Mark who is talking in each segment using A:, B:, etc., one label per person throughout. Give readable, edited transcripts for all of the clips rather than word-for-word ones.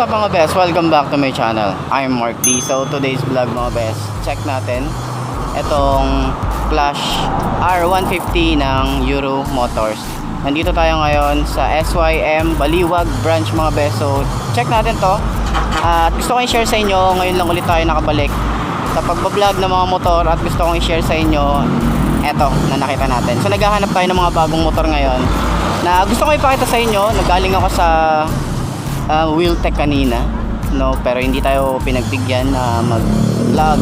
A: What's up mga best? Welcome back to my channel. I'm Mark D. So today's vlog mga best, check natin itong Clash R150 ng Euro Motors. Nandito tayo ngayon sa SYM Baliwag branch mga best. So check natin to. At gusto kong i-share sa inyo, ngayon lang ulit tayo nakabalik sa pagbablog ng mga motor. At gusto kong i-share sa inyo eto na nakita natin. So naghahanap tayo ng mga bagong motor ngayon na gusto ko ipakita sa inyo. Nagaling ako sa Wheeltech kanina, no, pero hindi tayo pinagbigyan na mag-vlog.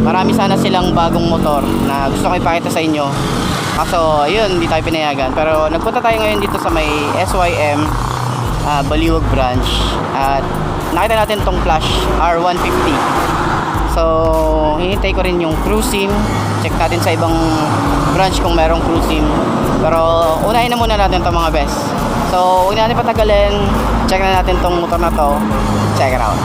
A: Marami sana silang bagong motor na gusto ko ipakita sa inyo. Kaso ayun, hindi tayo pinayagan. Pero nagpunta tayo ngayon dito sa may SYM Baliwag branch at nakita natin tong Clash R150. So hinihintay ko rin yung crew sim. Check natin sa ibang branch kung merong crew sim. Pero unahin na muna natin to mga best. So huwag natin patagalin. Check na natin tong motor na to. Check it out.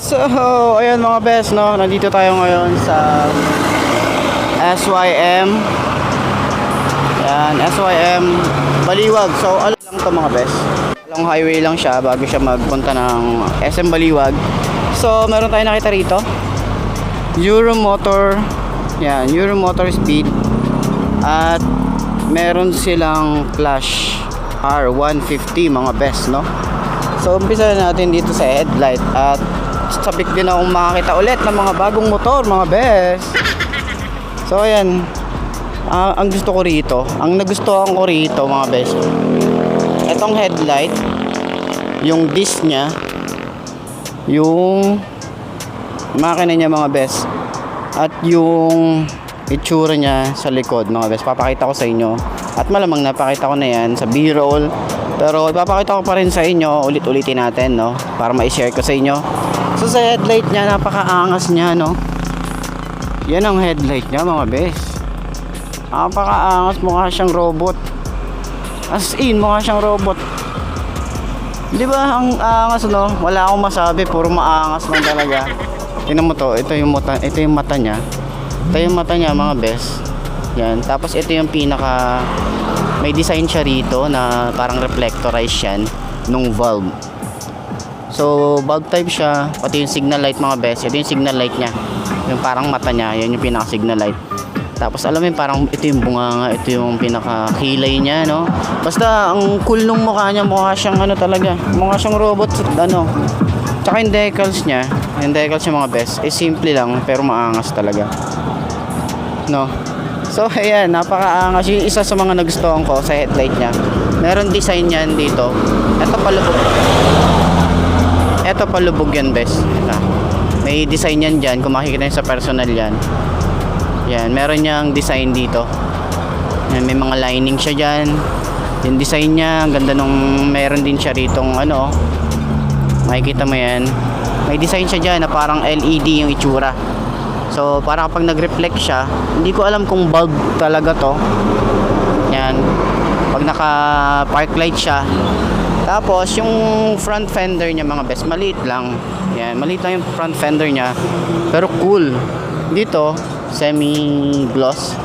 A: So, ayun mga best, no? Nandito tayo ngayon sa SYM. Yan, SYM Baliwag. So, alam lang to mga best. Long highway lang siya bago siya magpunta ng SM Baliwag. So, meron tayo nakita rito. Euro Motor. Yan, Euro Motor Speed. At meron silang Clash R150 mga best, no? So, umpisa natin dito sa headlight at sabik din akong makakita ulit ng mga bagong motor mga best. So ayan, ang gusto ko rito, ang nagustuhan ko rito mga best, etong headlight, yung disc nya, yung makina nya mga best, at yung itsura nya sa likod mga best. Papakita ko sa inyo at malamang napakita ko na yan sa B-roll, pero ipapakita ko pa rin sa inyo, ulit-ulitin natin, no, para ma-share ko sa inyo. So sa headlight niya, napakaangas niya, no. Yan ang headlight niya mga best. Napakaangas, mukha siyang robot. As in, mukha siyang robot. Di ba ang angas, no? Wala akong masabi, puro maangas lang talaga. Tingnan mo to, ito yung mata niya. Ito yung mata niya mga best. Yan, tapos ito yung pinaka, may design siya rito na parang reflectorize yan nung valve. So bulb type siya, pati yung signal light mga best. Ito yung signal light niya, yung parang mata niya, yan yung pinaka signal light. Tapos alam mo yung parang ito yung bunganga, ito yung pinaka kilay niya, no. Basta ang cool nung mukha niya, mukha siyang ano talaga, mukha siyang robot, ano. Tsaka yung decals niya mga best, simple lang pero maangas talaga, no. So ayan, napakaangas. Yung isa sa mga nagustuhan ko sa headlight niya, meron design yan dito. Ito palubog yan best. May design yan dyan. Kung makikita nyo sa personal yan. Yan, meron niyang design dito. Yan, may mga lining siya dyan. Yung design niya, ang ganda nung meron din siya ritong ano. Makikita mo yan. May design siya dyan na parang LED yung itsura. So parang kapag nag-reflect siya, hindi ko alam kung bulb talaga to. Yan. Pag naka park light siya. Tapos yung front fender niya mga best, maliit lang. Yan, maliit lang yung front fender niya. Pero cool. Dito, semi-gloss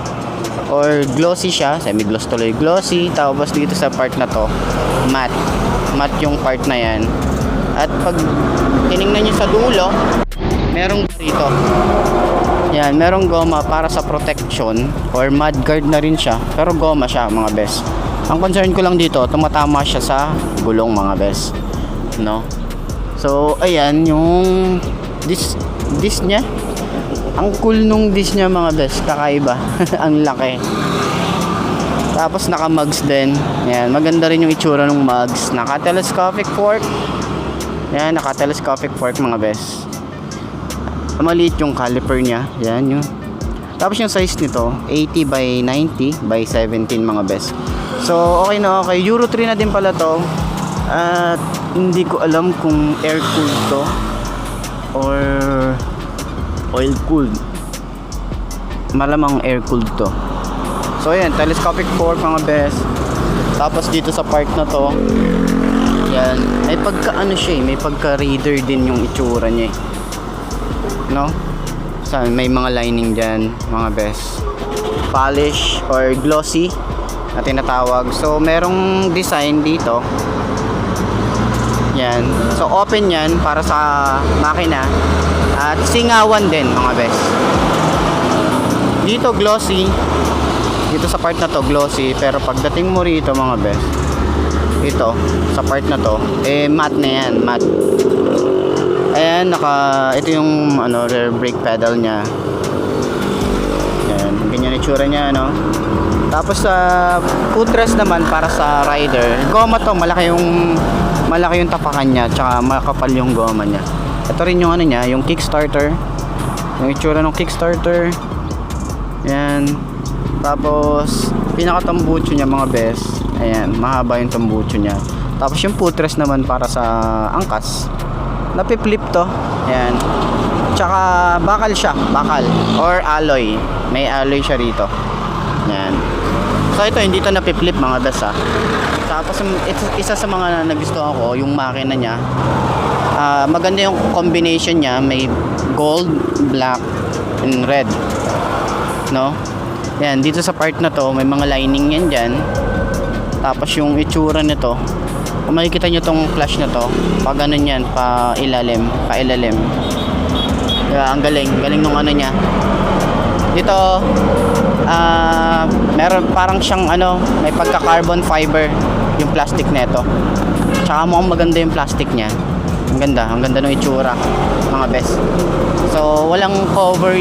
A: or glossy siya, semi-gloss tuloy, glossy. Tapos dito sa part na to, matte. Matte yung part na yan. At pag tiningnan niyo sa dulo, merong dito. Yan, merong goma para sa protection or mudguard na rin siya. Pero goma siya mga best. Ang concern ko lang dito, tumatama siya sa gulong mga best, no. So ayan yung disc nya. Ang cool nung disc nya mga best, kakaiba. Ang laki. Tapos naka mugs din. Yan, maganda rin yung itsura ng mugs. Naka telescopic fork. Yan, naka telescopic fork mga best. Maliit yung caliper niya. Yan yun. Tapos yung size nito, 80 by 90 by 17 mga best. So, okay na okay. Euro 3 na din pala to. At hindi ko alam kung air-cooled to or oil-cooled. Malamang air-cooled to. So, ayan. Telescopic fork mga best. Tapos dito sa part na to, yan. May pagka ano siya eh. May pagka radar din yung itsura niya eh. No? May mga lining dyan mga best, polish or glossy na tinatawag. So merong design dito, yan. So open yan para sa makina at singawan din mga best. Dito glossy, dito sa part na to glossy, pero pagdating mo rito mga best, ito sa part na to matte na yan, matte. Ayan, ito yung rear brake pedal niya. Yan, ganyan itsura niya, no? Tapos sa footrest naman para sa rider, goma to, malaki yung tapakan niya, tsaka makapal yung goma niya. Ito rin yung niya, yung kickstarter. Yung itsura ng kickstarter. Yan. Tapos pinaka-tambucho niya mga best. Ayan, mahaba yung tambucho niya. Tapos yung footrest naman para sa angkas. Napi-flip to. Ayan. Tsaka bakal siya, bakal or alloy. May alloy siya rito. Ayan. So ito hindi to napi-flip mga best ha. Tapos isa sa mga nagustuhan ko yung makina niya. Maganda yung combination niya, may gold, black and red. No? Ayan, dito sa part na to may mga lining yan diyan. Tapos yung itsura nito, kung makikita nyo tong flash na to, pag ganun yan, pa ilalim. Diba, ang galing nung niya. Dito, meron parang siyang may pagka carbon fiber yung plastic nito. Tsaka mukhang maganda yung plastic niya. Ang ganda ng itsura, mga best. So, walang cover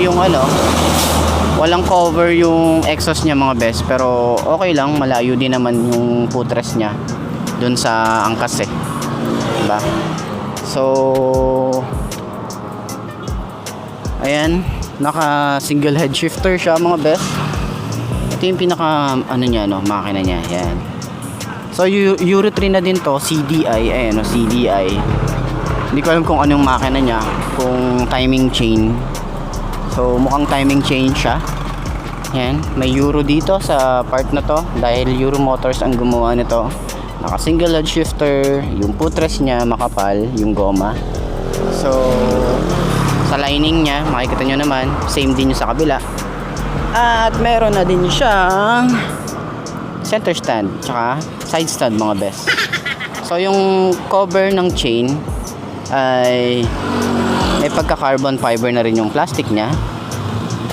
A: yung exhaust niya mga best, pero okay lang, malayo din naman yung footrest niya dun sa angkas eh, diba? So ayan, naka single head shifter siya mga best. Ito yung pinaka makina niya, ayan. So Euro 3 na din to, CDI, ayan CDI. Hindi ko alam kung anong makina niya, kung timing chain. So mukhang timing chain siya. Ayan, may Euro dito sa part na to dahil Euro Motors ang gumawa nito. Naka single head shifter, yung footrest niya makapal, yung goma. So sa lining niya, makikita nyo naman, same din yung sa kabila. At meron na din siyang center stand, tsaka side stand mga best. So yung cover ng chain ay may pagka carbon fiber na rin yung plastic niya.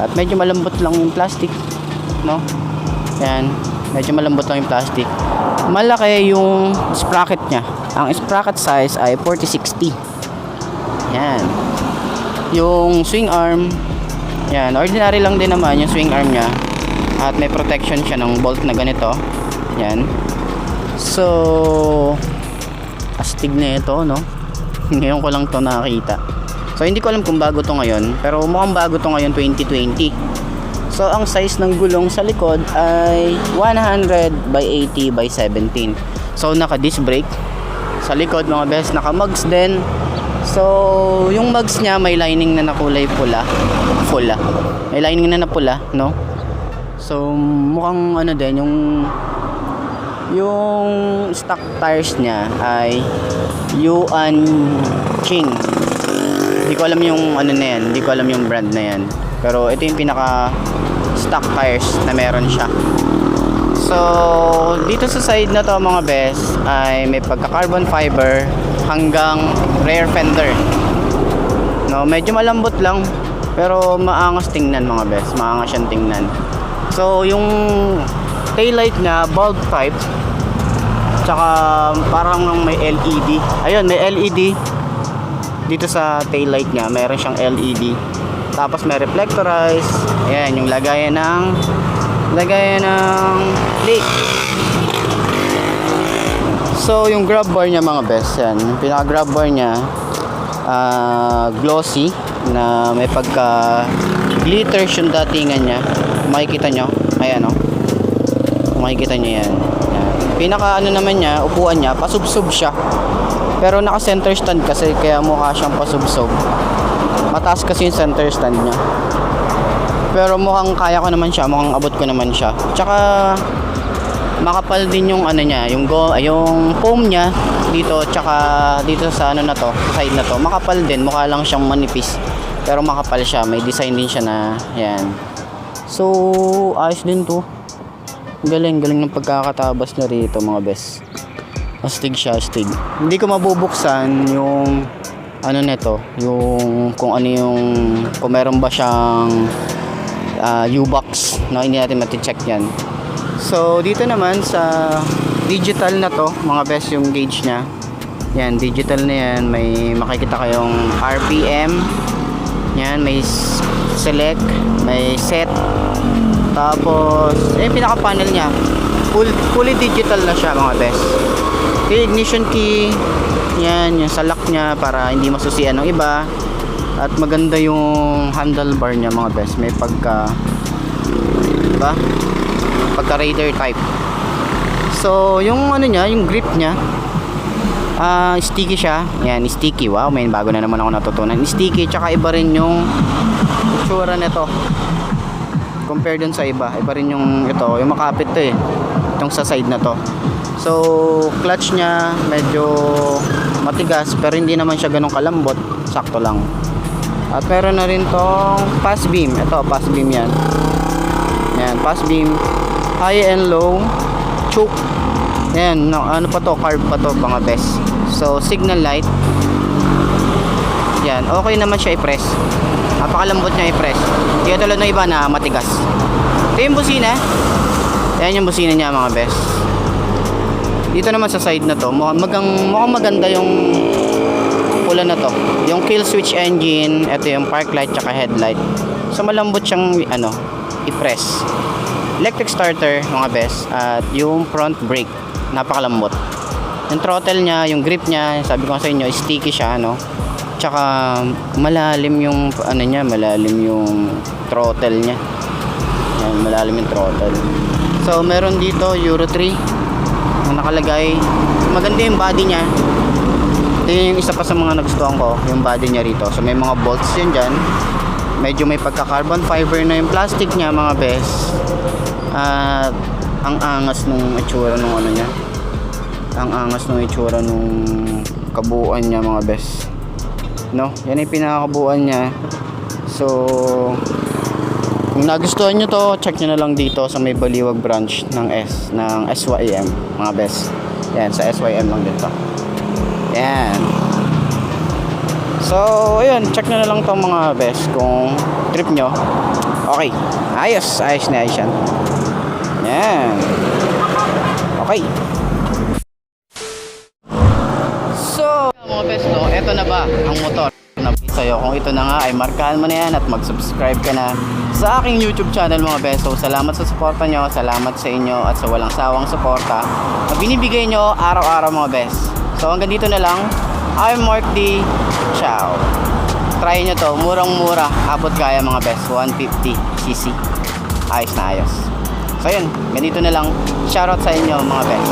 A: At medyo malambot lang yung plastic, no? Yan, medyo malambot lang yung plastic. Malaki yung sprocket niya. Ang sprocket size ay 4060. Yan. Yung swing arm, yan, ordinary lang din naman yung swing arm niya. At may protection siya ng bolt na ganito. Yan. So astig na ito, no? Ngayon ko lang to nakita. So hindi ko alam kung bago to ngayon, pero mukhang bago to ngayon 2020. So ang size ng gulong sa likod ay 100 by 80 by 17. So naka disc brake sa likod mga best, naka mugs din. So yung mugs niya may lining na nakulay pula. May lining na pula, no? So mukhang din yung stock tires niya ay Yuan Ching. Hindi ko alam yung na yan, hindi ko alam yung brand na yan. Pero ito yung pinaka stock tires na meron siya. So dito sa side na to mga best ay may pagka carbon fiber hanggang rear fender. No, medyo malambot lang pero maangas tingnan mga best, maangas siyang tingnan. So yung taillight na bulb type, tsaka parang may LED. Ayun, may LED dito sa taillight niya, meron siyang LED. Tapos may reflectorize. Ayan, yung lagayan ng plate. So yung grab bar niya mga best, yan. Yung pinaka grab bar niya glossy. na may pagka glitters yung datingan niya. Makikita nyo, ayan o. Makikita nyo yan. Pinaka ano naman niya, upuan niya, pasubsob siya. Pero naka center stand kasi kaya mukha siyang pasubsob. Mataas kasi yung center stand niya. Pero mukhang kaya ko naman siya, mukhang abot ko naman siya. Tsaka makapal din yung ano niya, yung foam niya dito, tsaka dito sa ano na to, sa side na to. Makapal din, mukha lang siyang manipis. Pero makapal siya, may design din siya na yan. So, ayos din to. Galing ng pagkakatabas na rito mga bes. Astig siya, astig. Hindi ko mabubuksan yung ano nito, yung kung ano yung kung meron ba siyang U-box na hindi natin mati-check yan. So dito naman sa digital na to mga bes, yung gauge nya yan, digital na yan. May makikita kayong RPM yan, may select, may set, tapos pinaka panel nya fully digital na siya mga bes. Okay, ignition key yan, yung sa lock nya para hindi masusian ng iba. At maganda yung handlebar nya mga bes, may pagka, diba? Pagka radar type. So yung ano nya, yung grip nya, sticky siya. Yan, sticky. Wow, may bago na naman ako natutunan. Sticky, tsaka iba rin yung itsura nito compare dun sa iba. Iba rin yung ito, yung makapit to itong sa side na to. So clutch nya medyo matigas pero hindi naman siya ganun kalambot, sakto lang. At meron na rin tong pass beam. Ito, pass beam yan. Yan, pass beam, high and low, choke. Yan, no, ano pa to, carb pa to mga best. So signal light. Yan, okay naman siya i-press. Napakalambot niya i-press. Hindi tulad ng iba na matigas. Ito yung busina. Yan yung busina niya mga best. Dito naman sa side na to, mukhang maganda yung pula na to. Yung kill switch engine, ito yung park light tsaka headlight. So malambot siyang ano, i-press. Electric starter mga best. At yung front brake, napakalambot. Yung throttle niya, yung grip niya, sabi ko sa inyo, sticky siya, no? Tsaka malalim yung ano niya, malalim yung throttle niya. Yan, malalim yung throttle. So meron dito Euro 3 na nakalagay. Maganda yung body niya. Ito yung isa pa sa mga nagustuhan ko, yung body niya rito. So may mga bolts yun dyan. Medyo may pagka carbon fiber na yung plastic niya mga best. At ang angas nung itsura nung ano niya. Ang angas nung itsura nung kabuuan niya mga best. No, yan yung pinakakabuuan niya. So kung nagustuhan nyo to, check nyo na lang dito sa may Baliwag branch ng SYM mga best. Yan, sa SYM lang dito. Yan. So ayun, check nyo na lang tong mga best kung trip nyo. Okay, ayos na ayos yan. Yan. Okay. So mga best, no, eto na ba ang motor na sa'yo? Kung ito na nga ay markahan mo na yan at mag-subscribe ka na sa aking YouTube channel mga beso. Salamat sa suporta nyo, salamat sa inyo at sa walang sawang suporta na binibigay nyo araw-araw mga bes. So hanggang dito na lang. I'm Mark D. Ciao. Try nyo to, murang-mura, abot kaya mga bes, 150cc. Ayos na ayos. So yun, ganito na lang. Shoutout sa inyo mga bes.